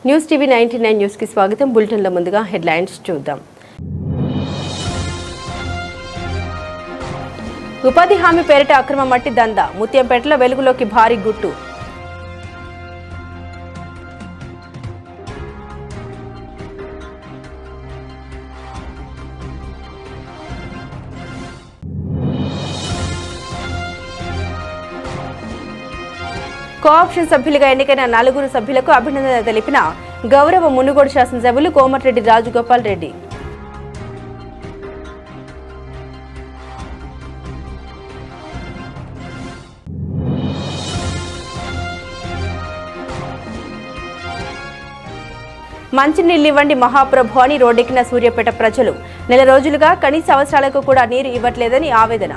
News TV 99 news కి స్వాగతం. బులెటిన్లో ముందుగా హెడ్లైన్స్ చూద్దాం. ఉపాధి హామీ పేరిట అక్రమ మట్టి దందా, ముత్యంపేటలో వెలుగులోకి భారీ గుట్టు. కోఆప్షన్ సభ్యులుగా ఎన్నికైన 4 సభ్యులకు అభినందన తెలిపిన గౌరవ మునుగోడు శాసనసభ్యులు కోమటిరెడ్డి రాజగోపాల్ రెడ్డి. మంచినీళ్ళు ఇవ్వండి మహాప్రభు అని రోడ్డెక్కిన సూర్యాపేట ప్రజలు. నెల రోజులుగా కనీస అవసరాలకు కూడా నీరు ఇవ్వట్లేదని ఆవేదన.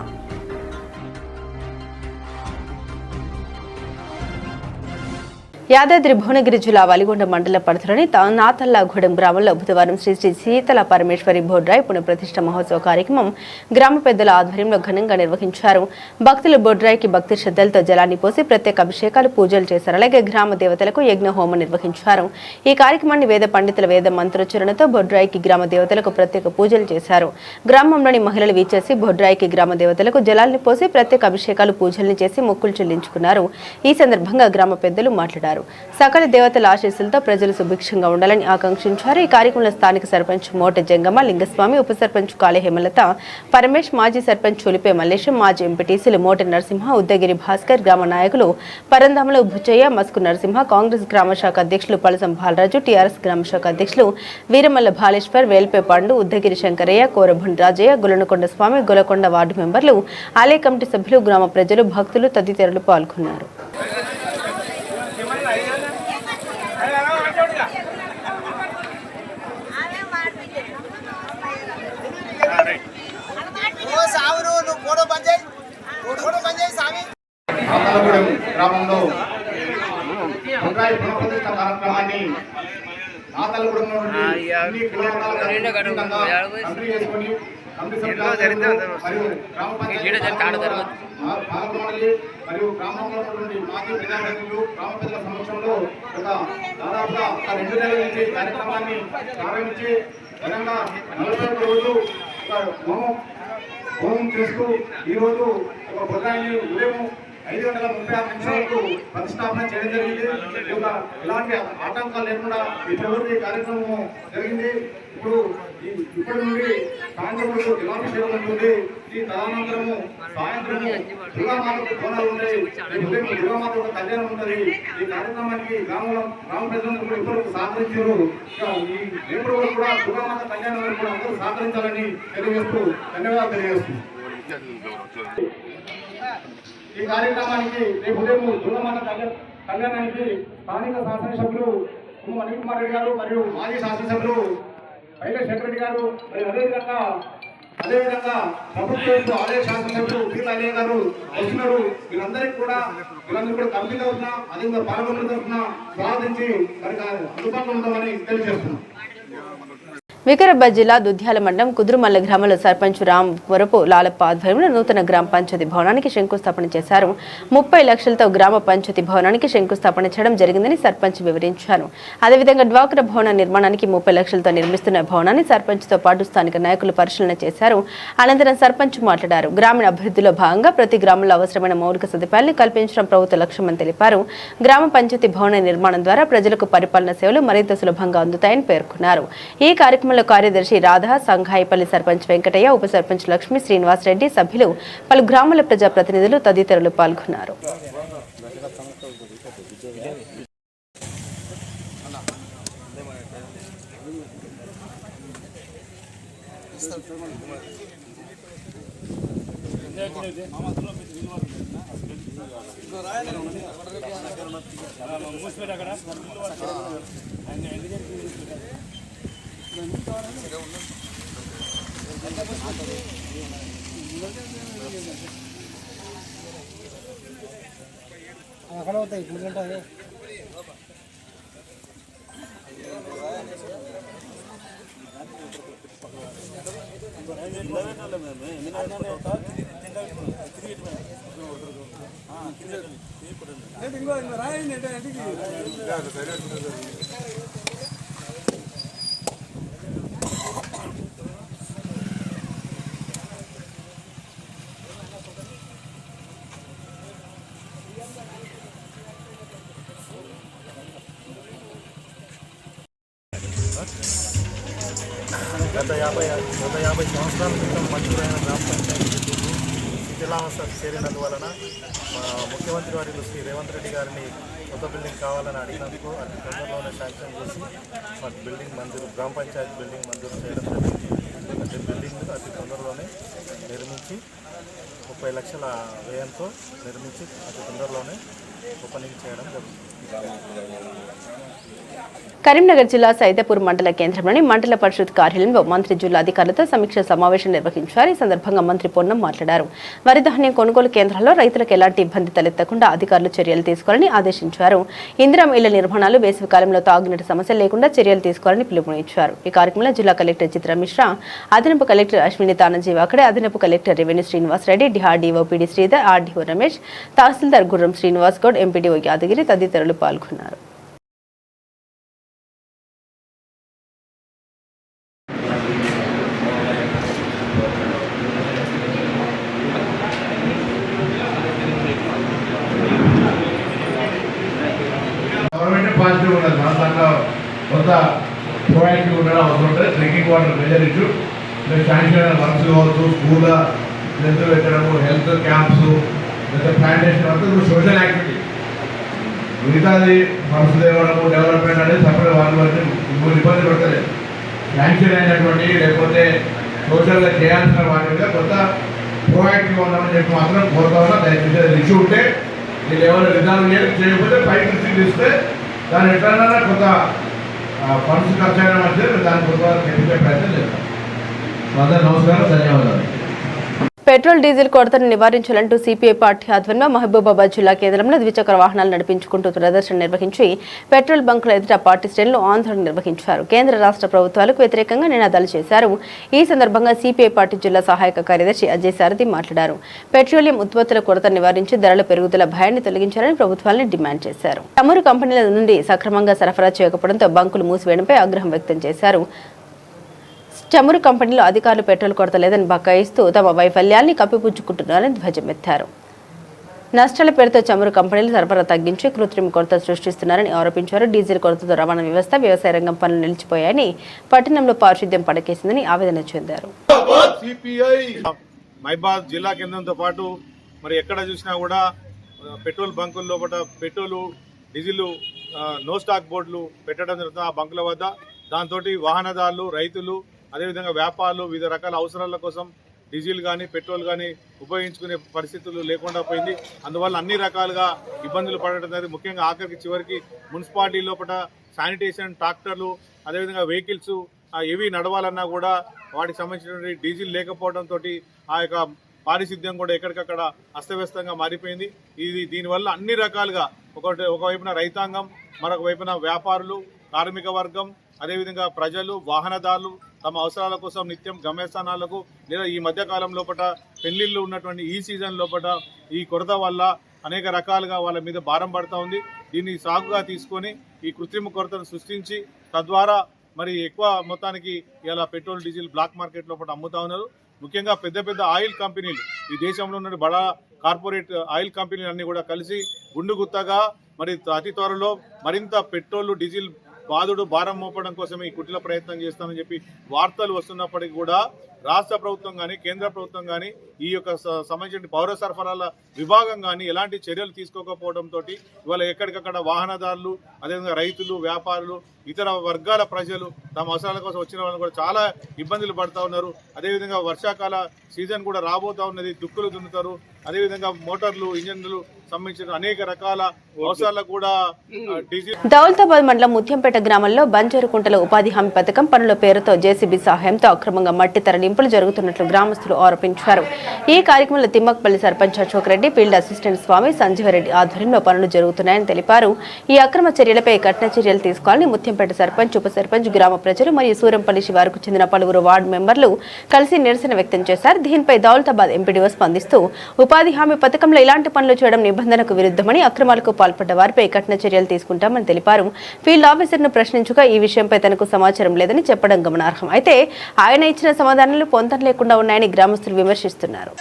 యాదాద్రి భువనగిరి జిల్లా వలిగొండ మండల పరిధిలోని నాతల్లాగూడెం గ్రామంలో బుధవారం శ్రీ శ్రీ శీతల పరమేశ్వరి బొడ్రాయి పునఃప్రతిష్ఠ మహోత్సవ కార్యక్రమం గ్రామ పెద్దల ఆధ్వర్యంలో ఘనంగా నిర్వహించారు. భక్తులు బొడ్రాయికి భక్తి శ్రద్ధలతో జలాన్ని పోసి ప్రత్యేక అభిషేకాలు, పూజలు చేశారు. అలాగే గ్రామ దేవతలకు యజ్ఞ హోమం నిర్వహించారు. ఈ కార్యక్రమాన్ని వేద పండితుల వేద మంత్రోచ్చరణతో బొడ్రాయికి గ్రామ దేవతలకు ప్రత్యేక పూజలు చేశారు. గ్రామంలోని మహిళలు వీచేసి బొడ్రాయికి గ్రామ దేవతలకు జలాన్ని పోసి ప్రత్యేక అభిషేకాలు, పూజల్ని చేసి మొక్కులు చెల్లించుకున్నారు. ఈ సందర్భంగా గ్రామ పెద్దలు మాట్లాడారు. సకల దేవతల ఆశీస్సులతో ప్రజలు సుభిక్షంగా ఉండాలని ఆకాంక్షించారు. ఈ కార్యక్రమంలో స్థానిక సర్పంచ్ మోట జంగమ్మ లింగస్వామి, ఉప సర్పంచ్ కాళే హేమలత, పరమేష్, మాజీ సర్పంచ్ చులిపే మల్లేశం, మాజీ ఎంపీటీసీలు మోట నరసింహ, ఉద్దగిరి భాస్కర్, గ్రామ నాయకులు పరంధాముల బుచ్చయ్య, మస్కు నరసింహ, కాంగ్రెస్ గ్రామ శాఖ అధ్యక్షులు పలసం బాలరాజు, టీఆర్ఎస్ గ్రామ శాఖ అధ్యక్షులు వీరమల్ల బాలేశ్వర్, వేల్పే పండు, ఉద్దగిరి శంకరయ్య, కోరభుండి రాజయ్య, గులనకొండ స్వామి, గొలకొండ వార్డు మెంబర్లు, ఆలయ కమిటీ సభ్యులు, గ్రామ ప్రజలు, భక్తులు తదితరులు పాల్గొన్నారు. గ్రామంలో పునఃప్రతిష్ఠ కార్యక్రమాన్ని నాతలగూడెంలో మరియు గ్రామంలో ఉన్నటువంటి మాజీ ప్రజాప్రతినిధులు, గ్రామ పెద్దల సమక్షంలో దాదాపుగా 2 నెలల నుంచి కార్యక్రమాన్ని ప్రారంభించి ఘనంగా 41 రోజులు హోమం చేస్తూ ఈరోజు ఒక బొడ్రాయిని ఉదయం 5:36 నిమిషాలకు ప్రతిష్టాపన చేయడం జరిగింది. ఎలాంటి ఆటంకాలు లేకుండా ఈ ప్రవృత్తి కార్యక్రమం జరిగింది. ఇప్పటి నుండి సాయంత్రం జలాభిషేకం ఉంటుంది. ఈ తదనంతరము సాయంత్రము దుర్గామాతకు బోనాలు ఉంటాయి. ఉదయం దుర్గామాత ఒక కళ్యాణం ఉంటుంది. ఈ కార్యక్రమానికి గ్రామ ప్రజలందరూ కూడా ఇప్పటివరకు సహకరించారు. ఈ రేపటి వరకు కూడా దుర్గామాత కళ్యాణం వరకు కూడా అందరూ సహకరించాలని తెలియజేస్తూ ధన్యవాదాలు తెలియజేస్తుంది. ఈ కార్యక్రమానికి రేపు ఉదయం దుర్గమాత కళ్యాణానికి స్థానిక శాసనసభ్యులు అనిల్ కుమార్ రెడ్డి గారు మరియు మాజీ శాసనసభ్యులు పైలే శంకరెడ్డి గారు మరియు అదేవిధంగా ప్రభుత్వ ఆలయ శాసనసభ్యులు పీలయ్య గారు వస్తున్నారు. వీళ్ళందరూ కూడా కమిటీ తరఫున అదేవిధంగా పాల్గొన్న తరఫున స్వాగతించి వారికి అందుబాటులో ఉంటామని తెలియజేస్తున్నాం. వికారాబాద్ జిల్లా దుద్యాల మండలం కుదురుమల్ల గ్రామంలో సర్పంచ్ రామ్ వరపు లాలప్ప ఆధ్వర్యంలో నూతన గ్రామ పంచాయతీ భవనానికి శంకుస్థాపన చేశారు. 30 లక్షలతో గ్రామ పంచాయతీ భవనానికి శంకుస్థాపన చేయడం జరిగిందని సర్పంచ్ వివరించారు. అదేవిధంగా డ్వాక్రా భవన నిర్మాణానికి 30 లక్షలతో నిర్మిస్తున్న భవనాన్ని సర్పంచ్తో పాటు స్థానిక నాయకులు పరిశీలన చేశారు. అనంతరం సర్పంచ్ మాట్లాడారు. గ్రామీణ అభివృద్ధిలో భాగంగా ప్రతి గ్రామంలో అవసరమైన మౌలిక సదుపాయాలను కల్పించడం ప్రభుత్వ లక్ష్యమని తెలిపారు. గ్రామ పంచాయతీ భవన నిర్మాణం ద్వారా ప్రజలకు పరిపాలన సేవలు మరింత సులభంగా అందుతాయని పేర్కొన్నారు. ఈ కార్యక్రమంలో కార్యదర్శి రాధా, సంఘాయిపల్లి సర్పంచ్ వెంకటయ్య, ఉప సర్పంచ్ లక్ష్మి, శ్రీనివాస్ రెడ్డి, సభ్యులు, పలు గ్రామాల ప్రజాప్రతినిధులు తదితరులు పాల్గొన్నారు. గత 50 సంవత్సరాల క్రితం మంజూరైన గ్రామ పంచాయతీ శిథిలావస్థ చేరినందువలన మా ముఖ్యమంత్రి వారిలో శ్రీ రేవంత్ రెడ్డి గారిని కొత్త బిల్డింగ్ కావాలని అడిగినందుకు అతి తొందరలోనే శాంక్షన్ చేసి మాకు బిల్డింగ్ మంజూరు గ్రామ పంచాయతీ బిల్డింగ్ మంజూరు చేయడం జరిగింది. అదే బిల్డింగ్ అతి తొందరలోనే నిర్మించి 30 లక్షల వ్యయంతో నిర్మించి అతి తొందరలోనే ఓపెనింగ్ చేయడం జరుగుతుంది. కరీంనగర్ జిల్లా సైదాపూర్ మండల కేంద్రంలోని మండల పరిషత్ కార్యాలయంలో మంత్రి జిల్లా అధికారులతో సమీక్ష సమావేశం నిర్వహించారు. ఈ సందర్భంగా మంత్రి పొన్నం మాట్లాడారు. వరి ధాన్యం కొనుగోలు కేంద్రాల్లో రైతులకు ఎలాంటి ఇబ్బంది తలెత్తకుండా అధికారులు చర్యలు తీసుకోవాలని ఆదేశించారు. ఇందిరం ఇళ్ల నిర్మాణాలు వేసవికాలంలో తాగునీటి సమస్య లేకుండా చర్యలు తీసుకోవాలని పిలుపునిచ్చారు. ఈ కార్యక్రమంలో జిల్లా కలెక్టర్ చిత్ర మిశ్రా, అదనపు కలెక్టర్ అశ్విని తానజీ వాకడే, అదనపు collector revenue Srinivas Reddy, DRDO PD Sridhar, RDO Ramesh, tahsildar Gurram Srinivas Goud, MPDO Yadagiri తదితరులు పాల్గొన్నారు. పాజిటివ్ ఉండదు, మన దాంట్లో కొంత ప్రొయాక్టివ్ ఉండడం అవసరం ఉంటుంది. Drinking water measure issue, sanitary works కావచ్చు, స్కూల్ హెల్త్ పెట్టడము, హెల్త్ క్యాంప్స్, లేదా ప్లాంటేషన్ వరకు ఇప్పుడు సోషల్ యాక్టివిటీ. మిగతాది ఫండ్స్ తేవడము, డెవలప్మెంట్ అనేది సపరేట్ వాళ్ళు బట్టి ఇంకొన్ని ఇబ్బంది పడతలేదు. శాంక్షన్ అయినటువంటి లేకపోతే సోషల్గా చేయాల్సిన వాటి మీద కొంత ప్రొయాక్టివ్గా ఉన్నామని చెప్పి మాత్రం కోరుతా ఉన్నా. దయచేసి ఇష్యూ ఉంటే మీరు ఎవరు విధానం చేయకపోతే పై దృష్టికి తీస్తే దాని ఎట్లన్నా కొంత ఫండ్స్ ఖర్చు అయినా మంచిది, దాని కొంత తెప్పించే ప్రయత్నం చేస్తాం. అందరూ నమస్కారం, ధన్యవాదాలు. పెట్రోల్ డీజిల్ కొరతను నివారించాలంటూ సిపిఐ పార్టీ ఆధ్వర్యంలో మహబూబాబాద్ జిల్లా కేంద్రంలో ద్విచక్ర వాహనాలు నడిపించుకుంటూ ప్రదర్శన నిర్వహించి పెట్రోల్ బంకుల ఎదుట పార్టీ శ్రేణులు ఆందోళన నిర్వహించారు. కేంద్ర రాష్ట్ర ప్రభుత్వాలకు వ్యతిరేకంగా నినాదాలు చేశారు. ఈ సందర్భంగా సిపిఐ పార్టీ జిల్లా సహాయక కార్యదర్శి అజయ్ సారథి మాట్లాడారు. పెట్రోలియం ఉత్పత్తుల కొరత నివారించి ధరల పెరుగుదల భయాన్ని తొలగించాలని ప్రభుత్వాన్ని డిమాండ్ చేశారు. చమురు కంపెనీల నుండి సక్రమంగా సరఫరా చేయకపోవడంతో బంకులు మూసివేయడంపై ఆగ్రహం వ్యక్తం చేశారు. చమురు కంపెనీలో అధికారులు పెట్రోల్ కొరత లేదని బకాయిస్తూ తమ వైఫల్యాన్ని కప్పిపుచ్చుకుంటున్నారని ధ్వజమెత్తారు. నష్టాల పేరుతో చమురు కంపెనీలు సరఫరా తగ్గించి కృత్రిమ కొరత సృష్టిస్తున్నారని ఆరోపించారు. డీజిల్ కొరతతో రవాణా వ్యవస్థ, వ్యవసాయ రంగం పనులు నిలిచిపోయాయని, పట్టణంలో పారిశుద్ధ్యం పడకేసిందని ఆవేదన చెందారు. మైబాద్ జిల్లా కేంద్రంతో పాటు మరి ఎక్కడ చూసినా కూడా పెట్రోల్ బంకుల లోపల పెట్రోలు, డీజిల్ నో స్టాక్ బోర్డులు పెట్టడం జరుగుతుంది ఆ బంకుల వద్ద. దాంతో వాహనదారులు, రైతులు, అదేవిధంగా వ్యాపారులు వివిధ రకాల అవసరాల కోసం డీజిల్ కానీ పెట్రోల్ కానీ ఉపయోగించుకునే పరిస్థితులు లేకుండా పోయింది. అందువల్ల అన్ని రకాలుగా ఇబ్బందులు పడటం జరిగింది. ముఖ్యంగా ఆఖరికి చివరికి మున్సిపాలిటీ లోపల శానిటేషన్, ట్రాక్టర్లు, అదేవిధంగా వెహికల్స్ ఏవి నడవాలన్నా కూడా వాటికి సంబంధించినటువంటి డీజిల్ లేకపోవడంతో ఆ యొక్క పారిశుద్ధ్యం కూడా ఎక్కడికక్కడ అస్తవ్యస్తంగా మారిపోయింది. దీనివల్ల అన్ని రకాలుగా ఒకవైపున రైతాంగం, మరొక వైపున వ్యాపారులు, కార్మిక వర్గం, అదేవిధంగా ప్రజలు, వాహనదారులు తమ అవసరాల కోసం నిత్యం గమ్యస్థానాలకు లేదా ఈ మధ్య కాలం లోపల పెళ్లిళ్ళు ఉన్నటువంటి ఈ సీజన్ లోపల ఈ కొరత వల్ల అనేక రకాలుగా వాళ్ళ మీద భారం పడతా ఉంది. దీన్ని సాగుగా తీసుకొని ఈ కృత్రిమ కొరతను సృష్టించి తద్వారా మరి ఎక్కువ మొత్తానికి ఇలా పెట్రోల్, డీజిల్ బ్లాక్ మార్కెట్ లోపల అమ్ముతా ఉన్నారు. ముఖ్యంగా పెద్ద పెద్ద ఆయిల్ కంపెనీలు, ఈ దేశంలో ఉన్న బడా కార్పొరేట్ ఆయిల్ కంపెనీలు అన్ని కూడా కలిసి గుండుగుత్తగా మరి అతి త్వరలో మరింత పెట్రోల్, డీజిల్ బాధుడు భారం మోపడం కోసం ఈ కుటిల ప్రయత్నం చేస్తామని చెప్పి వార్తలు వస్తున్నప్పటికీ కూడా రాష్ట్ర ప్రభుత్వం కానీ, కేంద్ర ప్రభుత్వం కానీ, ఈ యొక్క సంబంధించిన పౌర సరఫరాల విభాగం కానీ ఎలాంటి చర్యలు తీసుకోకపోవడంతో ఇవాళ ఎక్కడికక్కడ వాహనదారులు, అదేవిధంగా రైతులు, వ్యాపారులు, ఇతర వర్గాల ప్రజలు తమ అవసరాల కోసం వచ్చిన వాళ్ళని కూడా చాలా ఇబ్బందులు పడుతూ ఉన్నారు. అదేవిధంగా వర్షాకాల సీజన్ కూడా రాబోతా ఉన్నది, దుక్కులు దున్నుతారు. అదేవిధంగా మోటార్లు, ఇంజన్లు సంబంధించిన అనేక రకాల అవసరాలకు కూడా డీజిల్. దౌలతాబాద్ మండలం ముత్యంపేట గ్రామంలో బంజరుకుంటల ఉపాధి హామీ పథకం పనుల పేరుతో జేసీబీ సహాయంతో అక్రమంగా మట్టి తరలింపులు జరుగుతున్నట్లు గ్రామస్తులు ఆరోపించారు. ఈ కార్యక్రమంలో తిమ్మకపల్లి సర్పంచ్ అశోక్ రెడ్డి, ఫీల్డ్ అసిస్టెంట్ స్వామి సంజీవరెడ్డి ఆధ్వర్యంలో పనులు జరుగుతున్నాయని తెలిపారు. ఈ అక్రమ చర్యలపై కఠిన చర్యలు తీసుకోవాలని ముత్యంపేట సర్పంచ్, ఉప సర్పంచ్, గ్రామ ప్రజలు మరియు సూరంపల్లి శివారుకు చెందిన పలువురు వార్డు మెంబర్లు కలిసి నిరసన వ్యక్తం చేశారు. దీనిపై దౌలతాబాద్ ఎంపీడీఓ స్పందిస్తూ ఉపాధి హామీ పథకంలో ఇలాంటి పనులు చేయడం నిబంధనకు విరుద్ధమని, అక్రమాలకు పాల్పడ్డ వారిపై కఠిన చర్యలు తీసుకుంటామని తెలిపారు. ఫీల్డ్ ఆఫీసర్ను ప్రశ్నించగా ఈ విషయంపై తనకు సమాచారం లేదని చెప్పడం గమనార్హం. అయితే ఆయన ఇచ్చిన సమాధానాలు పొంతన లేకుండా ఉన్నాయని గ్రామస్తులు విమర్శిస్తున్నారు.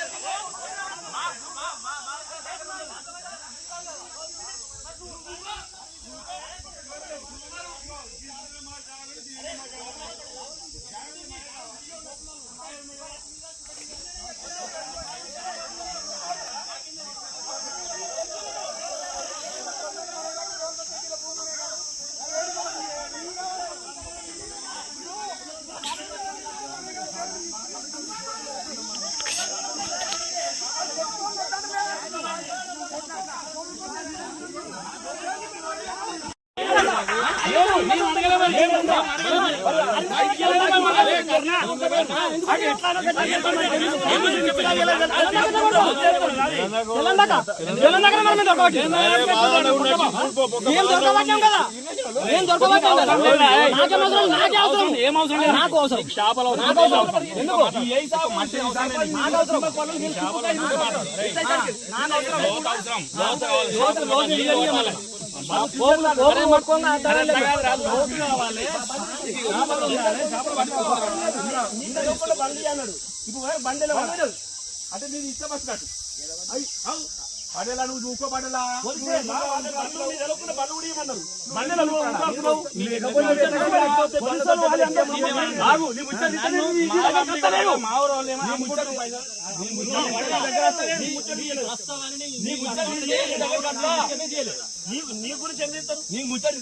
అంటే మీరు ఇష్టం వచ్చినట్టు పడేలా నువ్వు చూకో పడేలా నీ గురించి ఏం చేస్తారు నీ ముచ్చట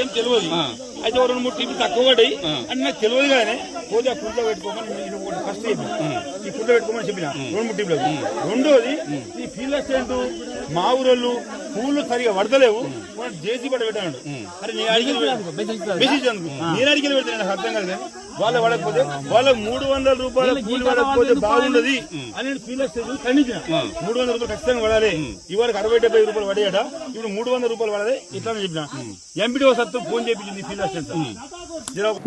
ఏం తెలియదు అయితే 2-3 టీవీ తక్కువ పడ్డాయి అని నాకు తెలియదు కానీ పోతే ఆ ఫుడ్లో పెట్టుకోమని ఫస్ట్ ఈ ఫుడ్లో పెట్టుకోమని చెప్పిన 2-3 టీవీలకు. రెండోది ఈ ఫీల్డ్ అసిస్టెంట్ మా ఊరోళ్ళు పూలు సరిగా పడతలేవు జేసీ పడ పెట్టాడు. అరే నేను అడిగిన నేను అడిగిన పెడితే నాకు అర్థం కాదు కానీ వాళ్ళు పడకపోతే వాళ్ళకి 300 రూపాయల కూలి పడకపోతే బాగుండదు అని నేను ఫీల్డ్ అసిస్టెంట్ ఖండించిన. 300 రూపాయలు ఖచ్చితంగా పడాలి. ఇవాళకి 60-70 రూపాయలు పడేయట, ఇప్పుడు 300 రూపాయలు పడాలి ఇట్లా చెప్పిన. ఎంపీడీ సత్తు ఫోన్ చేయించింది ఫీల్డ్ అసిస్టెంట్.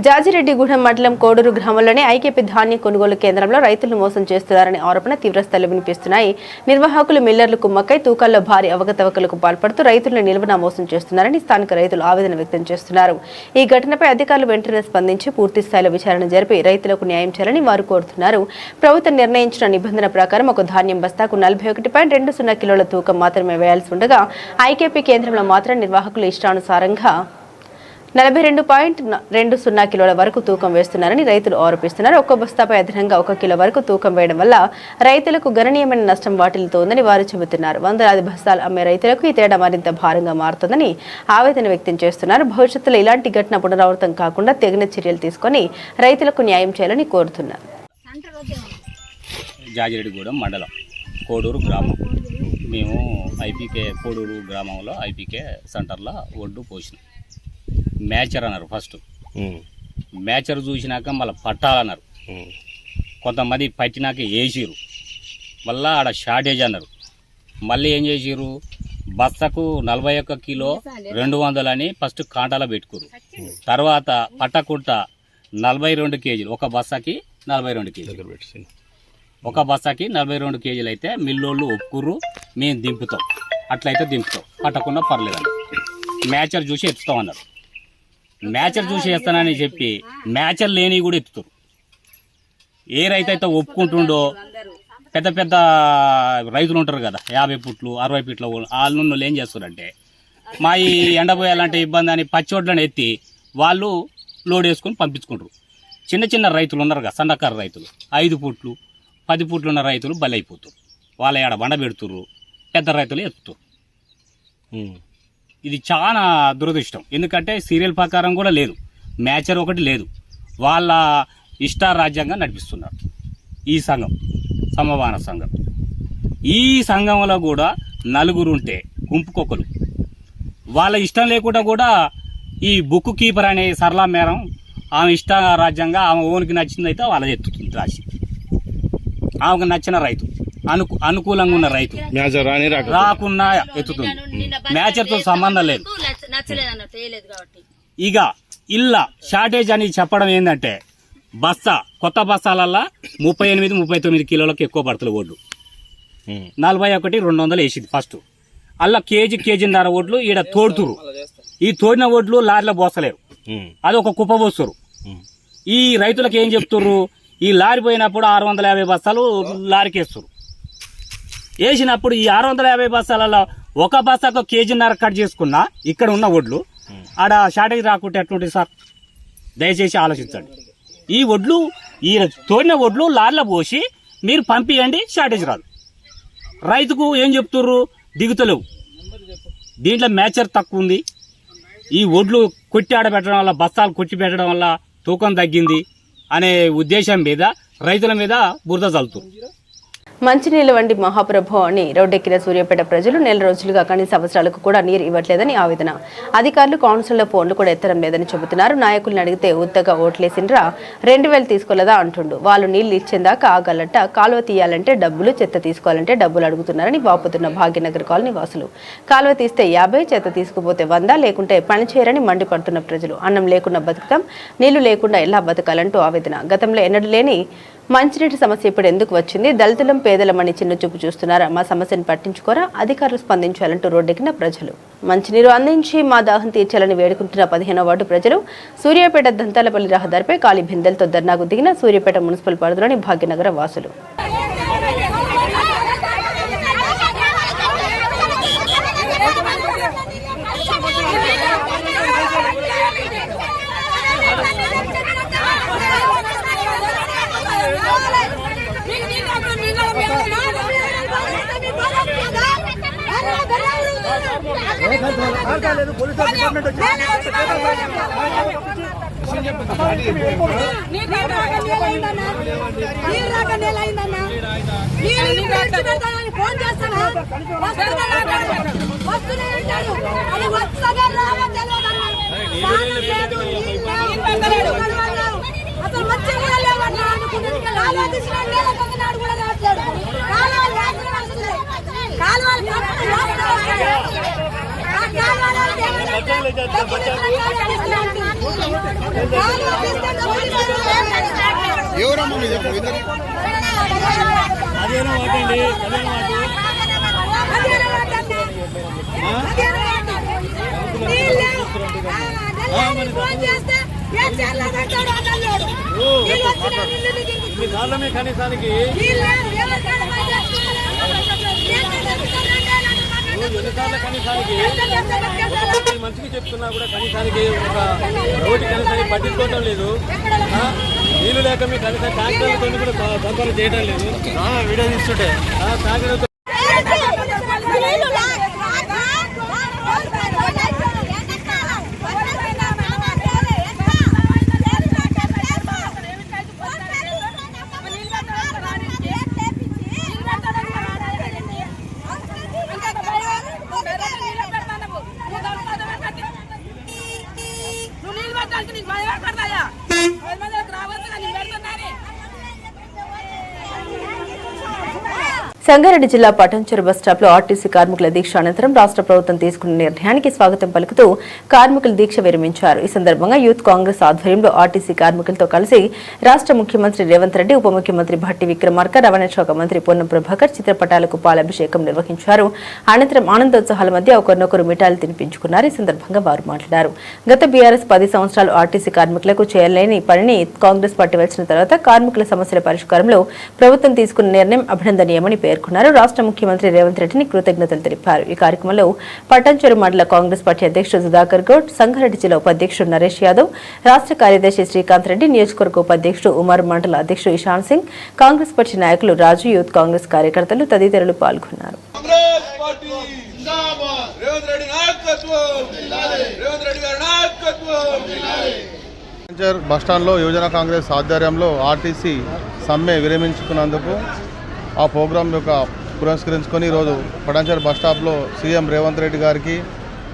జాజిరెడ్డిగూడెం మండలం కోడూరు గ్రామంలోని ఐకేపీ ధాన్యం కొనుగోలు కేంద్రంలో రైతులను మోసం చేస్తున్నారనే ఆరోపణ తీవ్రస్థాయిలో వినిపిస్తున్నాయి. నిర్వాహకులు మిల్లర్లు కుమ్మక్కై తూకాల్లో భారీ అవకతవకలకు పాల్పడుతూ రైతులను నిలువున మోసం చేస్తున్నారని స్థానిక రైతులు ఆవేదన వ్యక్తం చేస్తున్నారు. ఈ ఘటనపై అధికారులు వెంటనే స్పందించి పూర్తి స్థాయిలో విచారణ జరిపి రైతులకు న్యాయం చేయాలని వారు కోరుతున్నారు. ప్రభుత్వం నిర్ణయించిన నిబంధన ప్రకారం ఒక ధాన్యం బస్తాకు 41.20 కిలోల తూకం మాత్రమే వేయాల్సి ఉండగా ఐకేపీ కేంద్రంలో మాత్రం నిర్వాహకులు ఇష్టానుసారంగా 42.20 కిలోల వరకు తూకం వేస్తున్నారని రైతులు ఆరోపిస్తున్నారు. ఒక్కో బస్తాపై అదనంగా 1 కిలో వరకు తూకం వేయడం వల్ల రైతులకు గణనీయమైన నష్టం వాటిల్లుతోందని వారు చెబుతున్నారు. వందలాది బస్తాలు అమ్మే రైతులకు ఈ తేడా మరింత భారంగా మారుతుందని ఆవేదన వ్యక్తం చేస్తున్నారు. భవిష్యత్తులో ఇలాంటి ఘటన పునరావృతం కాకుండా తగిన చర్యలు తీసుకుని రైతులకు న్యాయం చేయాలని కోరుతున్నారు. జాజిరెడ్డిగూడెం మండలం కోడూరు గ్రామం. మేము ఐపీకే కోడూరు గ్రామంలో ఐపీకే సెంటర్లో ఒడ్డు పోసినాం. మ్యాచర్ అన్నారు ఫస్ట్. మ్యాచర్ చూసినాక మళ్ళీ పట్టాలన్నారు. కొంతమంది పట్టినాక వేసిరు. మళ్ళీ ఆడ షార్టేజ్ అన్నారు. మళ్ళీ ఏం చేసిరు, బస్తకు 41 కిలో 200 అని ఫస్ట్ కాంటాలో పెట్టుకురు. తర్వాత పట్టకుంట 42 కేజీలు, ఒక బస్తాకి 42 కేజీలు, ఒక బస్తాకి 42 కేజీలు అయితే మిల్లోళ్ళు ఒప్పుకుర్రు, మేము దింపుతాం, అట్లయితే దింపుతాం, పట్టకుండా పర్లేదన్నారు. మ్యాచర్ చూసి ఎత్తుతామన్నారు. మ్యాచర్ చూసి వేస్తానని చెప్పి మ్యాచర్ లేని కూడా ఎత్తుతారు. ఏ రైతు అయితే ఒప్పుకుంటుండో, పెద్ద పెద్ద రైతులు ఉంటారు కదా, 50 ఫుట్లు 60 ఫీట్ల వాళ్ళు ఏం చేస్తారంటే మా ఈ ఎండపోయాలంటే ఇబ్బంది అని పచ్చోడ్లను ఎత్తి వాళ్ళు లోడ్ వేసుకొని పంపించుకుంటారు. చిన్న చిన్న రైతులు ఉన్నారు కదా, సన్నకారు రైతులు, 5 ఫుట్లు 10 ఫుట్లు ఉన్న రైతులు బలైపోతారు. వాళ్ళ ఏడ బండ పెడుతుర్రు, పెద్ద రైతులు ఎత్తుతారు. ఇది చాలా దురదృష్టం. ఎందుకంటే సీరియల్ ప్రకారం కూడా లేదు, మ్యాచర్ ఒకటి లేదు. వాళ్ళ ఇష్టారాజ్యంగా నడిపిస్తున్నారు ఈ సంఘం, సమవాన సంఘం. ఈ సంఘంలో కూడా 4 ఉంటే గుంపుకొకలు, వాళ్ళ ఇష్టం లేకుండా కూడా ఈ బుక్ కీపర్ అనే సరళ మేరం ఆమె ఇష్టారాజ్యంగా ఆమె ఓనికి నచ్చిందైతే వాళ్ళ ఎత్తుతుంది రాసి. ఆమెకు నచ్చిన రైతు, అనుకూలంగా ఉన్న రైతు రాకున్నా ఎత్తుతుంది. మ్యాచర్తో సంబంధం లేదు. ఇక ఇల్లా షార్టేజ్ అని చెప్పడం ఏంటంటే, బస్తా కొత్త బస్తాలల్లా 38-39 కిలోలకు ఎక్కువ పడుతుంది ఒడ్లు. 41-200 వేసింది ఫస్ట్. అలా కేజీన్నర ఒడ్లు ఈడ తోడుతురు. ఈ తోడిన ఒడ్లు లారీలో పోస్తలేరు, అది ఒక కుప్ప పోస్తారు. ఈ రైతులకు ఏం చెప్తుర్రు, ఈ లారీ పోయినప్పుడు 650 బస్తాలు లారీకి వేస్తారు. వేసినప్పుడు ఈ 650 బస్తాలలో ఒక బస్తాకు 1.5 kg కట్ చేసుకున్నా ఇక్కడ ఉన్న ఒడ్లు ఆడ షార్టేజ్ రాకుంటే ఎట్లుంటుంది సార్? దయచేసి ఆలోచించండి. ఈ ఒడ్లు ఈ తోడిన ఒడ్లు లారీలో పోసి మీరు పంపియండి, షార్టేజ్ రాదు. రైతుకు ఏం చెప్తుర్రు, దిగుతలేవు. దీంట్లో మేచర్ తక్కువ ఉంది. ఈ ఒడ్లు కొట్టి ఆడబెట్టడం వల్ల, బస్తాలు కొట్టి పెట్టడం వల్ల తూకం తగ్గింది అనే ఉద్దేశం మీద రైతుల మీద బురద చల్లుతారు. మంచినీళ్లు వంటి మహాప్రభు అని రోడ్డెక్కిన సూర్యాపేట ప్రజలు నెల రోజులుగా కనీస అవసరాలకు కూడా నీరు ఇవ్వట్లేదని ఆవేదన. అధికారులు కౌన్సిల్లో ఫోన్లు కూడా ఎత్తడం లేదని చెబుతున్నారు. నాయకుల్ని అడిగితే ఉత్తగా ఓట్లేసిండ్రా 2000 తీసుకోలేదా అంటుండు. వాళ్ళు నీళ్లు ఇచ్చేందాకా ఆగాలంట. కాలువ తీయాలంటే డబ్బులు, చెత్త తీసుకోవాలంటే డబ్బులు అడుగుతున్నారని వాపుతున్న భాగ్యనగర్ కాలనీ వాసులు. కాలువ తీస్తే 50, చెత్త తీసుకుపోతే 100, లేకుంటే పని చేయరని మండిపడుతున్న ప్రజలు. అన్నం లేకుండా బతుకుతాం, నీళ్లు లేకుండా ఎలా బతకాలంటూ ఆవేదన. గతంలో ఎన్నడూ లేని మంచినీటి సమస్య ఇప్పుడు ఎందుకు వచ్చింది? దళితులం, పేదలమని చిన్న చూపు చూస్తున్నారా? మా సమస్యను పట్టించుకోరా? అధికారులు స్పందించాలంటూ రోడ్డెక్కిన ప్రజలు. మంచినీరు అందించి మా దాహం తీర్చాలని వేడుకుంటున్న 15వ వార్డు ప్రజలు. సూర్యాపేట దంతాలపల్లి రహదారిపై ఖాళీ బిందెలతో ధర్నాకు దిగిన సూర్యాపేట మున్సిపల్ పరిధిలోని భాగ్యనగర వాసులు. కనీసానికి మంచిగా చెప్తున్నా కూడా కనీసానికి ఒక రోడ్డు కనీసానికి పట్టించుకోవటం లేదు. నీళ్లు లేక మీ కనీసం ట్రాక్టర్లతో కూడా సంపాదన చేయడం లేదు. వీడియో తీస్తుంటే ట్రాక్టర్ సంగారెడ్డి జిల్లా పటంచెరు బస్ స్టాప్ లో ఆర్టీసీ కార్మికుల దీక్ష అనంతరం రాష్ట్ర ప్రభుత్వం తీసుకున్న నిర్ణయానికి స్వాగతం పలుకుతూ కార్మికులు దీక్ష విరమించారు. ఈ సందర్భంగా యూత్ కాంగ్రెస్ ఆధ్వర్యంలో ఆర్టీసీ కార్మికులతో కలిసి రాష్ట్ర ముఖ్యమంత్రి రేవంత్ రెడ్డి, ఉప ముఖ్యమంత్రి భట్టి విక్రమార్క, రవాణా శాఖ మంత్రి పొన్నం ప్రభాకర్ చిత్రపటాలకు పాలాభిషేకం నిర్వహించారు. అనంతరం ఆనందోత్సాహాల మధ్య ఒకరినొకరు మిఠాయిలు తినిపించుకున్నారు. ఈ సందర్భంగా వారు మాట్లాడారు. గత బీఆర్ఎస్ 10 సంవత్సరాలు ఆర్టీసీ కార్మికులకు చేయలేని పనిని కాంగ్రెస్ పార్టీ వచ్చిన తర్వాత కార్మికుల సమస్యల పరిష్కారంలో ప్రభుత్వం తీసుకున్న నిర్ణయం అభినందనీయమని పేర్కొన్నారు. రాష్ట్ర ముఖ్యమంత్రి రేవంత్ రెడ్డిని కృతజ్ఞతలు తెలిపారు. ఈ కార్యక్రమంలో పటంచెరు మండల కాంగ్రెస్ పార్టీ అధ్యక్షుడు సుధాకర్ గౌడ్, సంగారెడ్డి జిల్లా ఉపాధ్యక్షుడు నరేష్ యాదవ్, రాష్ట్ర కార్యదర్శి శ్రీకాంత్ రెడ్డి, నియోజకవర్గ ఉపాధ్యక్షుడు ఉమర్, మండల అధ్యక్షుడు ఇషాన్ సింగ్, కాంగ్రెస్ పార్టీ నాయకులు రాజు, యూత్ కాంగ్రెస్ కార్యకర్తలు తదితరులు పాల్గొన్నారు. బస్టాండ్లో యువజన కాంగ్రెస్ ఆధ్వర్యంలో ఆర్టీసీ సమ్మె విరమించుకున్నందుకు ఆ ప్రోగ్రాం యొక్క పురస్కరించుకొని ఈరోజు పటాన్చెరు బస్టాప్లో సీఎం రేవంత్ రెడ్డి గారికి,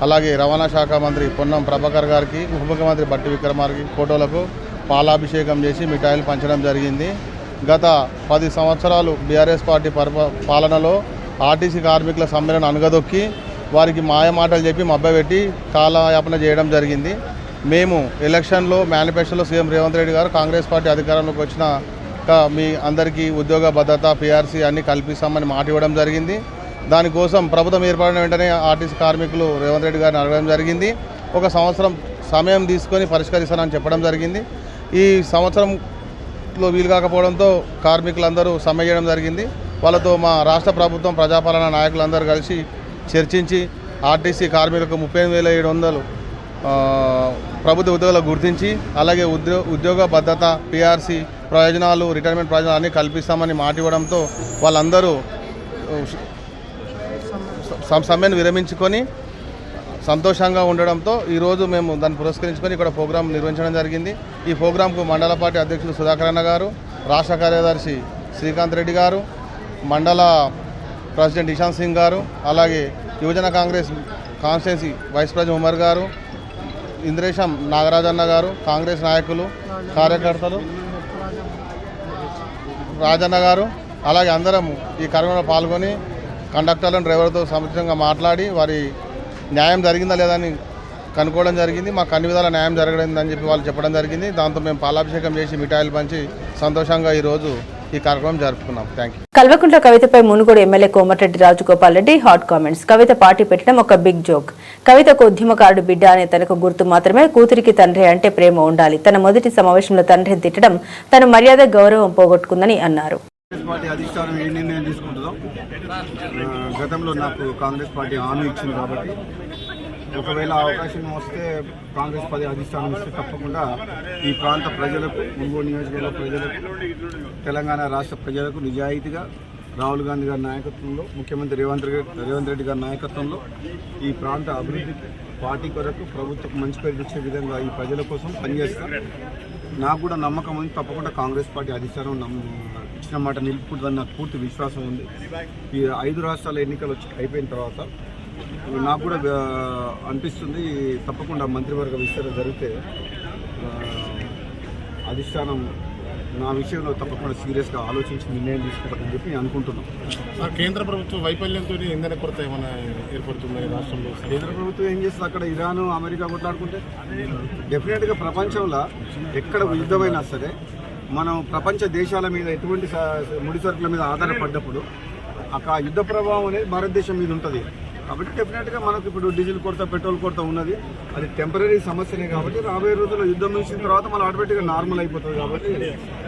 అలాగే రవాణా శాఖ మంత్రి పొన్నం ప్రభాకర్ గారికి, ఉప ముఖ్యమంత్రి భట్టి విక్రమార్కి ఫోటోలకు పాలాభిషేకం చేసి మిఠాయిలు పంచడం జరిగింది. గత 10 సంవత్సరాలు బీఆర్ఎస్ పార్టీ పాలనలో ఆర్టీసీ కార్మికుల సమ్మెలను అనగదొక్కి వారికి మాయమాటలు చెప్పి మభ్యపెట్టి కాలయాపన చేయడం జరిగింది. మేము ఎలక్షన్లో మేనిఫెస్టోలో సీఎం రేవంత్ రెడ్డి గారు కాంగ్రెస్ పార్టీ అధికారంలోకి వచ్చిన మీ అందరికీ ఉద్యోగ భద్రత, పీఆర్సీ అన్నీ కల్పిస్తామని మాట ఇవ్వడం జరిగింది. దానికోసం ప్రభుత్వం ఏర్పడిన వెంటనే ఆర్టీసీ కార్మికులు రేవంత్ రెడ్డి గారిని అడగడం జరిగింది. ఒక సంవత్సరం సమయం తీసుకొని పరిష్కరిస్తానని చెప్పడం జరిగింది. ఈ సంవత్సరంలో వీలు కాకపోవడంతో కార్మికులందరూ సమ్మె చేయడం జరిగింది. వాళ్ళతో మా రాష్ట్ర ప్రభుత్వం ప్రజాపాలన నాయకులందరూ కలిసి చర్చించి ఆర్టీసీ కార్మికులకు 38,700 ప్రభుత్వ ఉద్యోగులకు గుర్తించి అలాగే ఉద్యోగ భద్రత, పిఆర్సీ ప్రయోజనాలు, రిటైర్మెంట్ ప్రయోజనాలు అన్నీ కల్పిస్తామని మాట ఇవ్వడంతో వాళ్ళందరూ సమ్మెను విరమించుకొని సంతోషంగా ఉండడంతో ఈరోజు మేము దాన్ని పురస్కరించుకొని ఇక్కడ ప్రోగ్రాం నిర్వహించడం జరిగింది. ఈ ప్రోగ్రాంకు మండల పార్టీ అధ్యక్షులు సుధాకర్ అన్న గారు, రాష్ట్ర కార్యదర్శి శ్రీకాంత్ రెడ్డి గారు, మండల ప్రెసిడెంట్ ఇషాంత్ సింగ్ గారు, అలాగే యువజన Congress constituency vice president Umar గారు, ఇంద్రేశం నాగరాజన్న గారు, కాంగ్రెస్ నాయకులు, కార్యకర్తలు, రాజన్న గారు, అలాగే అందరం ఈ కార్యక్రమంలో పాల్గొని కండక్టర్లను డ్రైవర్తో సముచితంగా మాట్లాడి వారి న్యాయం జరిగిందా లేదా అని కనుక్కోవడం జరిగింది. మాకు అన్ని విధాల న్యాయం జరగదని చెప్పి వాళ్ళు చెప్పడం జరిగింది. దాంతో మేము పాలాభిషేకం చేసి మిఠాయిలు పంచి సంతోషంగా ఈరోజు ఈ కార్యక్రమం జరుపుకున్నాం. Thank you. కల్వకుంట్ల కవితపై Munugode MLA Komatireddy Rajagopal Reddy hot comments. Kavitha party పెట్టడం ఒక బిగ్ జోక్. కవితకు ఉద్యమకారుడు బిడ్డ అనే తనకు గుర్తు మాత్రమే. కూతురికి తండ్రి అంటే ప్రేమ ఉండాలి. తన మొదటి సమావేశంలో తండ్రిని తిట్టడం తన మర్యాద గౌరవం పోగొట్టుకుందని అన్నారు. కాంగ్రెస్ పార్టీ అధిష్టానం ఏ నిర్ణయం తీసుకుంటుందో, గతంలో నాకు కాంగ్రెస్ పార్టీ హామీ ఇచ్చింది కాబట్టి ఒకవేళ అవకాశం వస్తే కాంగ్రెస్ పార్టీ అధిష్టానం ఇస్తే తప్పకుండా ఈ ప్రాంత ప్రజలకు, మునుగోడు నియోజకవర్గ ప్రజలకు, తెలంగాణ రాష్ట్ర ప్రజలకు నిజాయితీగా రాహుల్ గాంధీ గారి నాయకత్వంలో, ముఖ్యమంత్రి రేవంత్ రెడ్డి గారి నాయకత్వంలో ఈ ప్రాంత అభివృద్ధికి, పార్టీ కొరకు, ప్రభుత్వం మంచి పేరు తెచ్చే విధంగా ఈ ప్రజల కోసం పనిచేస్తాను. నాకు కూడా నమ్మకం ఉంది. తప్పకుండా కాంగ్రెస్ పార్టీ అధిష్టానం ఇచ్చిన మాట నిలుపుకుంటుందని నాకు పూర్తి విశ్వాసం ఉంది. ఈ 5 రాష్ట్రాల ఎన్నికలు అయిపోయిన తర్వాత నాకు కూడా అనిపిస్తుంది తప్పకుండా మంత్రివర్గ విస్తరణ జరిగితే అధిష్టానం నా విషయంలో తప్పకుండా సీరియస్గా ఆలోచించి నిర్ణయం తీసుకుంటారని చెప్పి నేను అనుకుంటున్నాను. కేంద్ర ప్రభుత్వం వైఫల్యంతో ఇంధన కొరత ఏమైనా ఏర్పడుతుంది రాష్ట్రంలో? కేంద్ర ప్రభుత్వం ఏం చేస్తుంది? అక్కడ ఇరాన్, అమెరికా కొట్లాడుకుంటే డెఫినెట్గా ప్రపంచంలో ఎక్కడ యుద్ధమైనా సరే మనం ప్రపంచ దేశాల మీద ఎటువంటి ముడి సరుకుల మీద ఆధారపడ్డప్పుడు ఆ యుద్ధ ప్రభావం అనేది భారతదేశం మీద ఉంటుంది. కాబట్టి డెఫినెట్గా మనకు ఇప్పుడు డీజిల్ కొరత, పెట్రోల్ కొరత ఉన్నది. అది టెంపరీ సమస్యనే కాబట్టి రాబోయే రోజుల్లో యుద్ధం ముగిసిన తర్వాత మనం ఆటోమేటిక్గా నార్మల్ అయిపోతుంది. కాబట్టి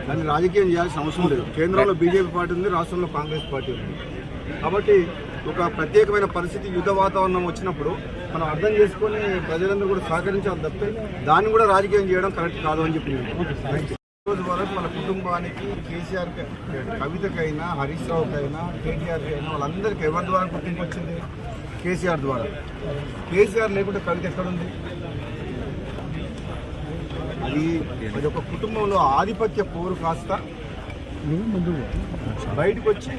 దాన్ని రాజకీయం చేయాల్సిన అవసరం లేదు. కేంద్రంలో బీజేపీ పార్టీ ఉంది, రాష్ట్రంలో కాంగ్రెస్ పార్టీ ఉంది. కాబట్టి ఒక ప్రత్యేకమైన పరిస్థితి, యుద్ధ వాతావరణం వచ్చినప్పుడు మనం అర్థం చేసుకొని ప్రజలందరూ కూడా సహకరించాలి తప్పితే దాన్ని కూడా రాజకీయం చేయడం కరెక్ట్ కాదు అని చెప్పి రోజు వరకు మన కుటుంబానికి, కేసీఆర్, కవితకైనా, హరీష్ రావుకైనా, కేటీఆర్కి అయినా వాళ్ళందరికీ ఎవరి ద్వారా గుర్తింపు వచ్చింది? కేసీఆర్ ద్వారా. కేసీఆర్ లేకుంటే కవిత ఎక్కడుంది? అది ఒక కుటుంబంలో ఆధిపత్య పోరు కాస్త బయటకు వచ్చి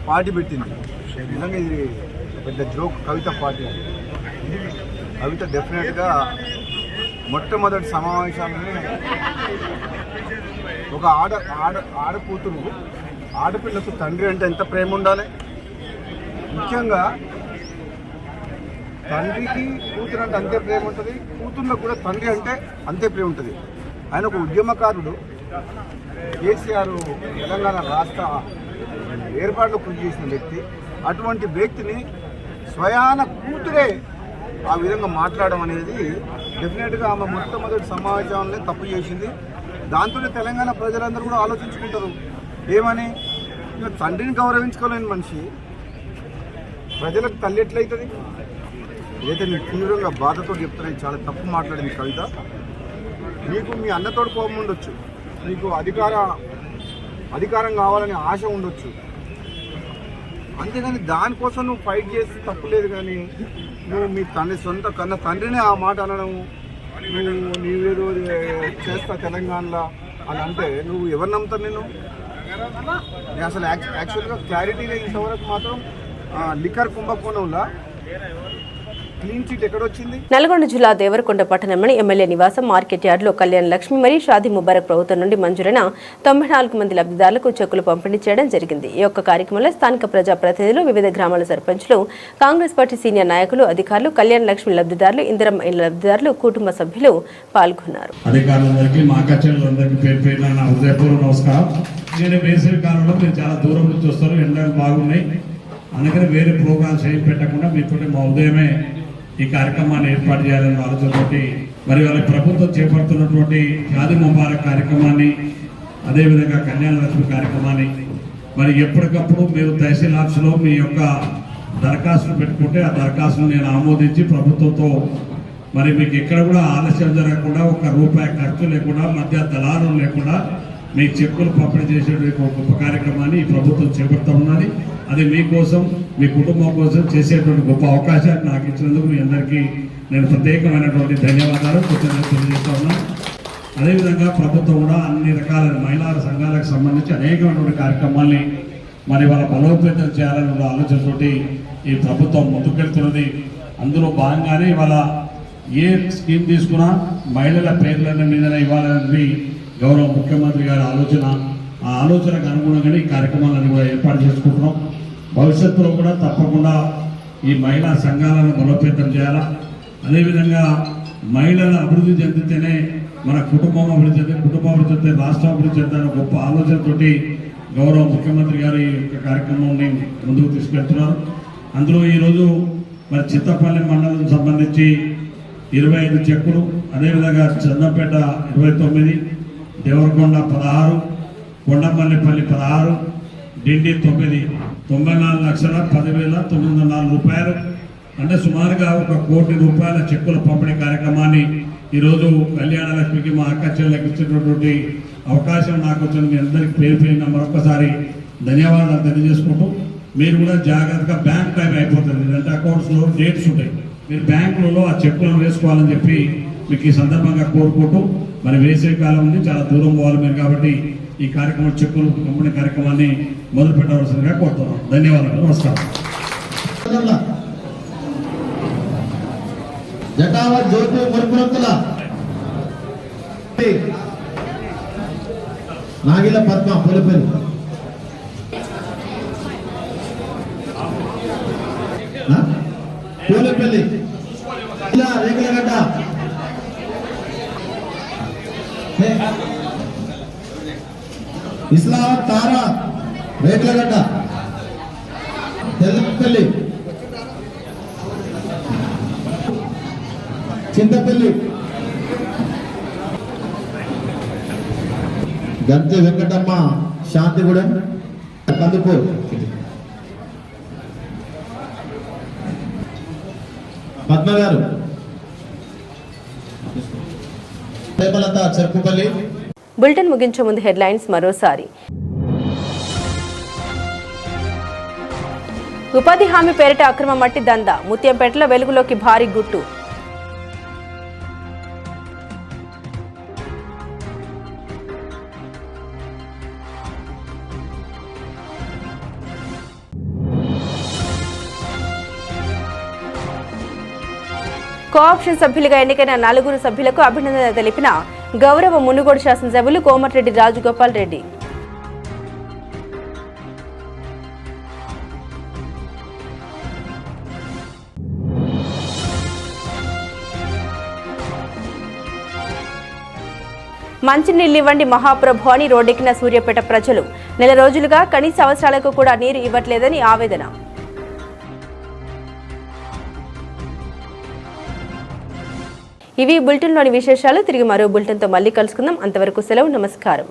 పార్టీ పెట్టింది. నిజంగా ఇది పెద్ద జోక్ కవిత పార్టీ. కవిత డెఫినెట్గా మొట్టమొదటి సమావేశాలనే ఒక ఆడకూతురు, ఆడపిల్లకు తండ్రి అంటే ఎంత ప్రేమ ఉండాలి. ముఖ్యంగా తండ్రికి కూతురు అంటే అంతే ప్రేమ ఉంటుంది, కూతుర్లకు కూడా తండ్రి అంటే అంతే ప్రేమ ఉంటుంది. ఆయన ఒక ఉద్యమకారుడు. కేసీఆర్ తెలంగాణ రాష్ట్ర ఏర్పాటులో కృషి చేసిన వ్యక్తి. అటువంటి వ్యక్తిని స్వయాన కూతురే ఆ విధంగా మాట్లాడడం అనేది డెఫినెట్గా ఆమె మొట్టమొదటి సమావేశంలో తప్పు చేసింది. దాంతోనే తెలంగాణ ప్రజలందరూ కూడా ఆలోచించుకుంటారు ఏమని. తండ్రిని గౌరవించుకోలేని మనిషి ప్రజలకు తల్లి ఎట్లయితుంది? ఏదైతే నేను తీవ్రంగా బాధతో చెప్తున్నాను, చాలా తప్పు మాట్లాడింది కవిత. నీకు మీ అన్నతోడు కోపం ఉండొచ్చు, నీకు అధికారం కావాలని ఆశ ఉండొచ్చు, అంతేగాని దానికోసం నువ్వు ఫైట్ చేసి తప్పులేదు. కానీ నువ్వు మీ సొంత కన్న తండ్రిని ఆ మాట అనడం, నీవేదో చేస్తా తెలంగాణలో అని అంటే నువ్వు ఎవరు నమ్ముతావు? నేను అసలు యాక్చువల్గా క్లారిటీగా ఇంతవరకు మాత్రం లిక్కర్ కుంభకోణంలో క్లీన్ చిట్ ఎక్కడొచ్చింది? నల్గొండ జిల్లా దేవరకొండ పట్టణంలోని ఎమ్మెల్యే నివాసం మార్కెట్ యార్డులో కళ్యాణ లక్ష్మి మరియు షాదీ ముబారక్ ప్రభుత్వం నుండి మంజూరైన 94 మంది లబ్ధిదారులకు చెక్కులు పంపిణీ చేయడం జరిగింది. ఈ యొక్క కార్యక్రమంలో స్థానిక ప్రజాప్రతినిధులు, వివిధ గ్రామాల సర్పంచులు, కాంగ్రెస్ పార్టీ సీనియర్ నాయకులు, అధికారులు, కళ్యాణ లక్ష్మి లబ్ధిదారులు, ఇందిరమ్మ ఇళ్ల లబ్ధిదారులు, కుటుంబ సభ్యులు పాల్గొన్నారు. అధికారులందరికీ, మా కచేరులందరికీ పేరు పేరున నా హృదయపూర్వక నమస్కారం. నేను వేసవి కాలంలో మీరు చాలా దూరం నుంచి వస్తారు, ఎండలు బాగున్నాయి, అందుకని వేరే ప్రోగ్రామ్స్ ఏం పెట్టకుండా మీతో మా ఉదయమే ఈ కార్యక్రమాన్ని ఏర్పాటు చేయాలనే ఆలోచనతోటి మరి వాళ్ళ ప్రభుత్వం చేపడుతున్నటువంటి షాదీ ముబారక్ కార్యక్రమాన్ని, అదేవిధంగా కళ్యాణ లక్ష్మి కార్యక్రమాన్ని మరి ఎప్పటికప్పుడు మీరు తహసీల్ ఆఫీసులో మీ యొక్క దరఖాస్తులు పెట్టుకుంటే ఆ దరఖాస్తును నేను ఆమోదించి ప్రభుత్వంతో మరి మీకు ఎక్కడ కూడా ఆలస్యం జరగకుండా, ఒక్క రూపాయి ఖర్చు లేకుండా, మధ్య దళారులు లేకుండా మీ చెక్కులు పంపిణీ చేసేటువంటి ఒక గొప్ప కార్యక్రమాన్ని ఈ ప్రభుత్వం చేపడుతూ ఉన్నది. అది మీకోసం, మీ కుటుంబం కోసం చేసేటువంటి గొప్ప అవకాశాన్ని నాకు ఇచ్చినందుకు మీ అందరికీ నేను ప్రత్యేకమైనటువంటి ధన్యవాదాలు, కృతజ్ఞతలు తెలియజేస్తా ఉన్నాను. అదేవిధంగా ప్రభుత్వం కూడా అన్ని రకాల మహిళా సంఘాలకు సంబంధించి అనేకమైనటువంటి కార్యక్రమాల్ని మరి వాళ్ళ బలోపేతం చేయాలనే ఆలోచనతోటి ఈ ప్రభుత్వం ముందుకెళ్తున్నది. అందులో భాగంగానే ఇవాళ ఏ స్కీమ్ తీసుకున్నా మహిళల పేర్ల మీద ఇవ్వాలనేది గౌరవ ముఖ్యమంత్రి గారి ఆలోచన. ఆ ఆలోచనకు అనుగుణంగానే ఈ కార్యక్రమాలను కూడా ఏర్పాటు చేసుకుంటున్నాం. భవిష్యత్తులో కూడా తప్పకుండా ఈ మహిళా సంఘాలను బలోపేతం చేయాలా. అదేవిధంగా మహిళల అభివృద్ధి చెందితేనే మన కుటుంబం అభివృద్ధి చెందితే, కుటుంబం అభివృద్ధి చెందితే రాష్ట్రం అభివృద్ధి చెందాలనే గొప్ప ఆలోచనతోటి గౌరవ ముఖ్యమంత్రి గారు ఈ యొక్క కార్యక్రమాన్ని ముందుకు తీసుకెళ్తున్నారు. అందులో ఈరోజు మరి చింతపల్లి మండలం సంబంధించి 25 చెక్కులు, అదేవిధంగా చందంపేట 29, దేవరకొండ 16, కొండమల్లిపల్లి 16, డిండి 9, 94,10,904 రూపాయలు, అంటే సుమారుగా 1 కోటి రూపాయల చెక్కుల పంపిణీ కార్యక్రమాన్ని ఈరోజు కళ్యాణ లక్ష్మికి మా అక్క చెల్లెలకు ఇచ్చినటువంటి అవకాశం నాకు వచ్చిన మీ అందరికీ పేరు పేరున మరొకసారి ధన్యవాదాలు తెలియజేసుకుంటూ, మీరు కూడా జాగ్రత్తగా బ్యాంక్ టైం అయిపోతుంది, అంటే అకౌంట్స్లో డేట్స్ ఉంటాయి, మీరు బ్యాంకులలో ఆ చెక్కులను వేసుకోవాలని చెప్పి మీకు ఈ సందర్భంగా కోరుకుంటూ, మరి వేసవి కాలం ఉంది, చాలా దూరం పోవాలి మీరు, కాబట్టి ఈ కార్యక్రమం చెక్కులు పంపిణీ కార్యక్రమాన్ని మొదలు పెట్టవలసిందిగా కోరుతున్నాం. ధన్యవాదాలు, నమస్కారం. జటావత్ జ్యోతి మురుకుల నాగిల పద్మ పులిపల్లి, పూలపల్లి రేకులగడ్డ, ఇస్లావత్ తారా రేకులగడ్డ, తెల్లపల్లి, చింతపల్లి, గంతి వెంకటమ్మ శాంతిగూడెం, కందుకూరు, పద్మగారు పేపలత చెరుకుపల్లి. బులెటిన్ ముగించే ముందు హెడ్లైన్స్ మరోసారి. ఉపాధి హామీ పేరిట అక్రమ మట్టి దందా, ముత్యంపేటలో వెలుగులోకి భారీ గుట్టు. కోఆప్షన్ సభ్యులుగా ఎన్నికైన 4 సభ్యులకు అభినందన తెలిపిన గౌరవ మునుగోడు శాసనసభ్యులు కోమటిరెడ్డి రాజగోపాల్ రెడ్డి. మంచినీళ్ళు ఇవ్వండి మహాప్రభు అని రోడ్డెక్కిన సూర్యాపేట ప్రజలు. నెల రోజులుగా కనీస అవసరాలకు కూడా నీరు ఇవ్వట్లేదని ఆవేదన. ఇవి బులెటిన్లోని విశేషాలు. తిరిగి మరో బులెటిన్తో మళ్ళీ కలుసుకుందాం. అంతవరకు సెలవు, నమస్కారం.